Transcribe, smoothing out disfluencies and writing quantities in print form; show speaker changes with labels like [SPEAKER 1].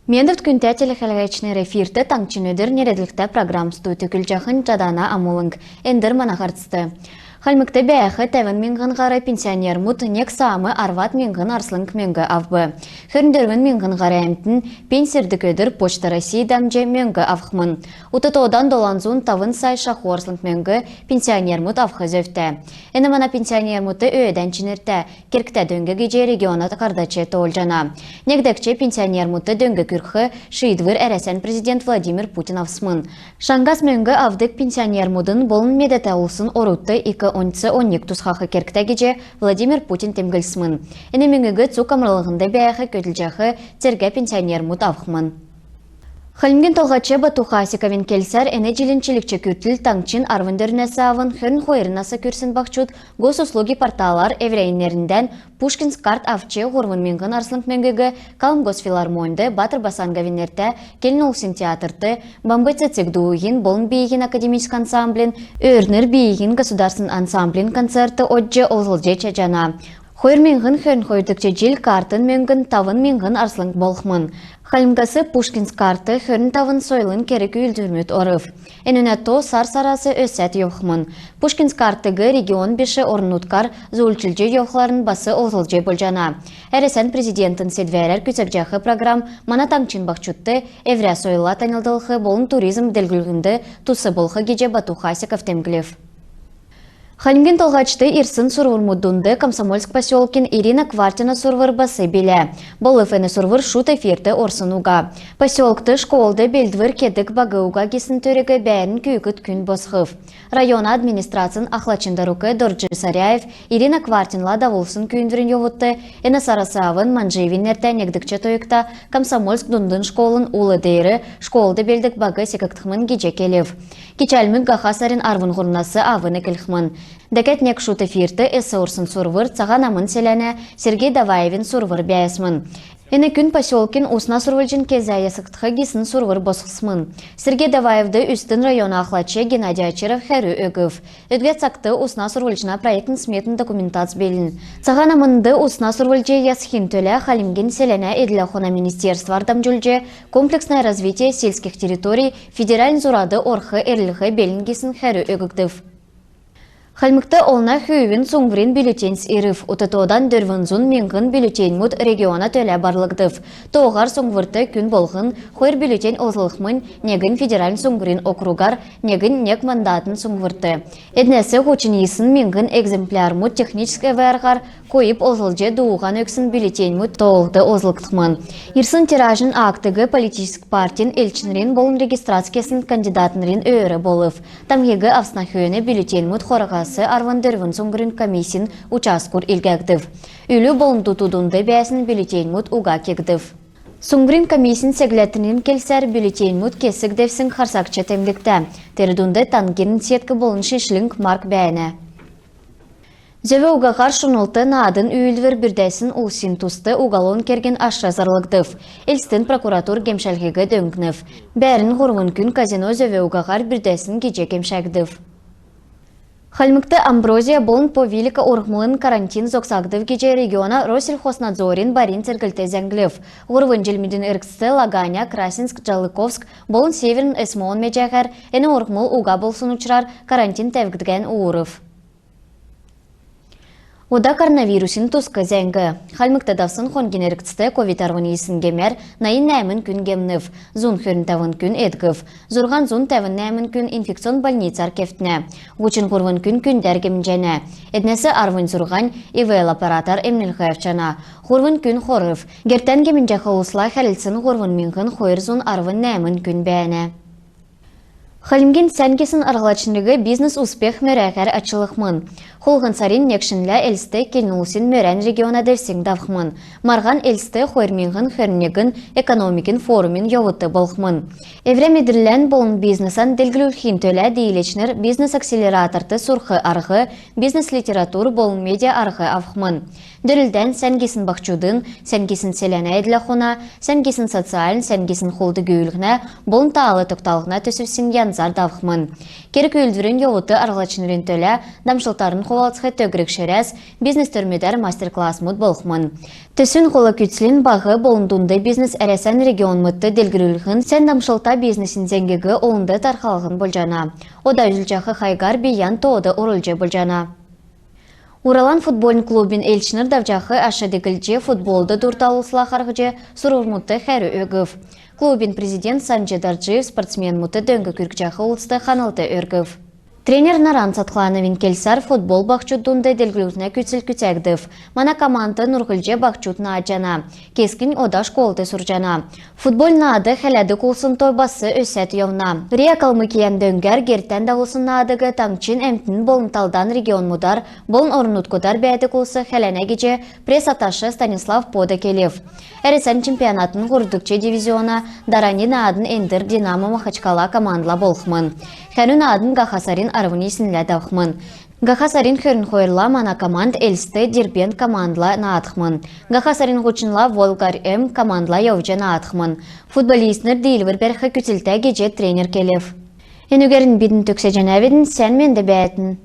[SPEAKER 1] Мендірт күнті телехәлгәчнері эфирті таңчынөдір нередлікті программсту түкіл жақын жадана амулынг, әндір манағарцты. Халмыкты бәяхы тәвін менғын ғары пенсионер мұт нек самы арват менғын арслынг менгі авбы. Хөріндервін менғын ғары әмтін пенсердік өдір Почта России дәмже менгі авхмын. Утытодан доланзун тавын сай шаху арслынг менгі пенсионер мұт авхы зөфті. Әні мана пенсионер мұты өйден чинерті, керкті дөңгі геже регионат қардачы толжана. Негдекче пенсионер мұты дөңгі күрхі шыйдвыр әрәсен президент Владимир Путин авсмын. Шангас менгі авдық пенсионер мұдын болын медеті олсын орутты 2-10 тусхақы керктәгеже Владимир Путин темгілсмін. Әне меңігі цук амралығында бәяқы көтілжақы терге пенсионер мұт авқмын. Халимген толғачы Батухасиковин келсер әне жилінчілікчі күтіл таңчин арвындерінесі авын хөрін қойырынасы көрсін бақчуд госуслуги порталар еврейнерінден Пушкинск карт авчы ғұрвын менғін арслынг менгігі Калым Госфилармонды Батыр Басангавинерті келін олсын театрты Бамбыцы цикдуығын болын бейгін академический ансамблин өрнір бейгін государсын ансамблин концерты отжы олзылже чажана. Хойыр менғін хөрін қойдықчы жил картын менғін тавын менғін арслынг болхмын. Халимгасы Пушкинск карты хөрін тавын сойлын керек үлдірмет орыв. Әніне то сар-сарасы өсәт йоқмын. Пушкинск картыгы регион беші орнуткар зұлчілжі йоқларын басы олзылжы болжана. Әресен президентін седверер күсек жақы программ мана таңчин бақчутты әвря сойла танылдылығы болын туризм делгілгінді тусы болғы геже Батухасиков темгілев. Халимген толғачты ирсын сурвыр мудунды Комсомольск поселкин Ирина Квартина сурвыр басы биле. Болыф әні сурвыр шут эфирті орсынуға. Поселкты школды белдвір кедік бағыуға кесін төрегі бәрін күйкіт күн босқыв. Района администрациян Ахлачындарукы Дорджи Саряев Ирина Квартинла давулсын күйіндірін йовутты. Әні Сарасавын Манжевин әртән егдікчі тойықта Комсомольск дундын школын улы дейірі школды белдік бағы секіктіқмін геже келев. Кечәлмік ғахасарын арвын ғұрнасы авыны келхмін. Дәкет нек шут эфирті эсі орсын сурвыр цаганамын селәне Сергей Даваевин сурвыр бәясмын. Әні күн поселкин усна сурвылжын кезі аясықтығы гесін сурвыр босқысмын. Сергей Даваевды үстін района Ахлачы Геннадий Ачаров хәрі өгів. Өдге цақты усна сурвылжына проектін сметін документац белін. Цаганамынды усна сурвылжы ясхин төлі Халимген селәне әділі қона министерствардам жүлже комплексное развитие сельских территорий федераль зурады орхы әрліғі белін гесін хәрі өгігдів. Халмыкты олна хүйвін соңврин бюллетенс ирif. Утытодан дөрвінзун менғын бюллетен мұд региона төлі барлығдыв. Тоғар соңвырты күн болғын, қойр бюллетен олзылықмын негін федераль соңврин округар, негін нек мандатын соңвырты. Эднесі хочын есын менғын экземпляр мұд технический вәрғар, койып олзылже дуған өксін бюллетен мұд тоғылды олзылықтымын. Ирсын тиражын актығы политический партин элчінрин болын регистрациясын кандидатынрин өйірі болыв. Там егі авснахөйіні бюллетен мұд қорағас арвандырвын соңғырын комиссин учаскур илгәгдів. Үлі болын тұтудынды бәсін бюллетен мұд уға кегдів. Соңғырын комиссин сеглетінін келсер бюллетен мұд кесік девсін қарсақчы темдікті. Тердунды тангерін сеткі болын шешлінг марк бәйіні. Зөве уғағар шунылты наадын үйілдвір бірдәсін улсин тусты уғалон керген ашразарлығдыв. Элстін прокуратур кемшәлгігі дөңгнів. Бәрін ғұрвын күн казино зөве уғағар бірдәсін геже кемшәгдів. Халмыкты Амброзия болын по велика орғмылын карантин зоқсағдыв геже региона Россельхознадзорин барин церкілті зәңгілів. Ғұрвын желмедін үркісті Лаганя, Красинск, Жалыковск болын Северн Эсмон мечәғар, әні орғмыл уға болсын ұчырар карантин тәвгідген уырыв. Ода коронавирусин тусқы зәңгі. Халмыкты давсын хонген әріктісті ковид-арвын есін гемер, найын нәмін күн гемнів, зун хөрін тавын күн едгів, зурған зун тавын нәмін күн инфекцион больницар кефтіне, ғучин ғырвын күн күндер гемін жәні. Эднесі арвын зурған ИВЛ аппаратар эмнел ғайфчана, ғырвын күн қорыв, гертен гемін жәқы ұсла хәлілсін ғырвын минғын қойыр зун арвын нәмін күн бәйіні. Халимген сәнгесін арғалачынығы бизнес успех мөрәғәр ачылықмын. Холғын сарин некшінлі әлісті келінулсін мөрән региона дәрсен давқмын. Марған әлісті қойырмеңғін хөрнегін экономикін форумын йовыты болқмын. Евремедірлән болын бизнесан делгілілхин төлі дейлечнер бизнес акселераторты сұрқы арғы, бизнес литератур болын медиа арғы авқмын. Дөрілден сәнгесін бақчудың, сәнгесін селәне әділі қона, сәнгесін социалін, сәнгесін қолды гөйлігіне, болын тағалы тоқталығына төсіпсін янзар давқмын. Керек өлдірін йовыты арғалачынырын төлі дамшылтарын хавалцхы төгрік шерес бизнес түрмедер мастер-класс мұд болхмын. Түсін қолы күтсілін бағы болындунды бизнес әресен регион мұтты делгірілгін сен дамшылта бизнесін зенгегі олынды тарқалығын болжана. Ода үзілчақы хайгар биян тоуды урылжы болжана. Уралан футболын клубин элчинер давжақы ашадегілже футболды дұрталысыла қарғыже сұрурмутты хәрі өгів. Клубин президент Санджи Дарджиев спортсмен мұты дөңгі күркжақы ұлысты қаналты өргів. Тренер Наран Сатхлановин келсар футбол бақчудунды делгілігіне күтсіл күтсәгдів. Мана команды Нұрғылже бақчудна аджана. Кескін ода школды сұржана. Футбол нады хәләді кулсын тойбасы өсәт йовна. Рия калмыкиян дөңгер гертен дағылсын надығы таңчин әмтін болынталдан регион мұдар болын орынуткодар бәді кулсы хәләне геже пресс-аташы Станислав Пода келев. Әресен чемпионатын ғұрдықче дивизиона Даранин адын Эндір Динамо Махачкала командла болхмын. Хәнүн адын Гахасарин арвынесінлі дауқмын. Гахасарин хөрін қойырла мана команд Элсті Дербен командла наатқмын. Гахасарин ғучынла Волгар М командла яужа наатқмын. Футболистнер дейілвір бәрхі күтілті геже тренер келев. Енігерін бідін төксе жәнәведін сән менді бәйтін.